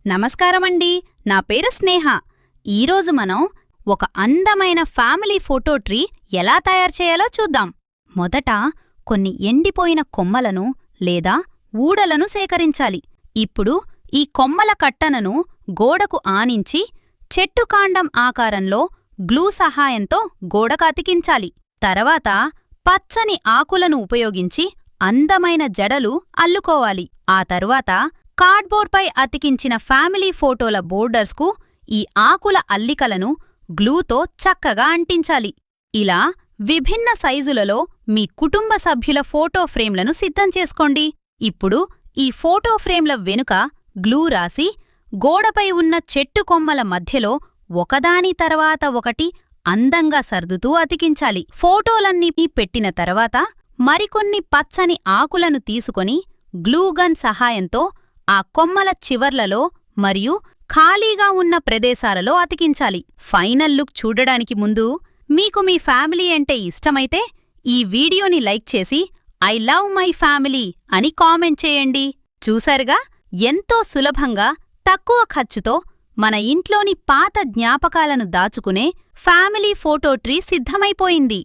నమస్కారమండి. నా పేరు స్నేహ. ఈరోజు మనం ఒక అందమైన ఫ్యామిలీ ఫోటో ట్రీ ఎలా తయారు చేయాలో చూద్దాం. మొదట కొన్ని ఎండిపోయిన కొమ్మలను లేదా ఊడలను సేకరించాలి. ఇప్పుడు ఈ కొమ్మల కట్టనను గోడకు ఆనించి చెట్టు కాండం ఆకారంలో గ్లూ సహాయంతో గోడకు అతికించాలి. తర్వాత పచ్చని ఆకులను ఉపయోగించి అందమైన జడలు అల్లుకోవాలి. ఆ తరువాత కార్డ్బోర్డ్పై అతికించిన ఫ్యామిలీ ఫోటోల బోర్డర్స్కు ఈ ఆకుల అల్లికలను గ్లూతో చక్కగా అంటించాలి. ఇలా విభిన్న సైజులలో మీ కుటుంబ సభ్యుల ఫోటో ఫ్రేమ్లను సిద్ధం చేసుకోండి. ఇప్పుడు ఈ ఫోటో ఫ్రేమ్ల వెనుక గ్లూ రాసి గోడపై ఉన్న చెట్టు కొమ్మల మధ్యలో ఒకదాని తర్వాత ఒకటి అందంగా సర్దుతూ అతికించాలి. ఫోటోలన్నీ పెట్టిన తర్వాత మరికొన్ని పచ్చని ఆకులను తీసుకొని గ్లూగన్ సహాయంతో ఆ కొమ్మల చివర్లలో మరియు ఖాళీగా ఉన్న ప్రదేశాలలో అతికించాలి. ఫైనల్ లుక్ చూడడానికి ముందు మీకు మీ ఫ్యామిలీ అంటే ఇష్టమైతే ఈ వీడియోని లైక్ చేసి ఐ లవ్ మై ఫ్యామిలీ అని కామెంట్ చేయండి. చూశారుగా, ఎంతో సులభంగా తక్కువ ఖర్చుతో మన ఇంట్లోని పాత జ్ఞాపకాలను దాచుకునే ఫ్యామిలీ ఫోటో ట్రీ సిద్ధమైపోయింది.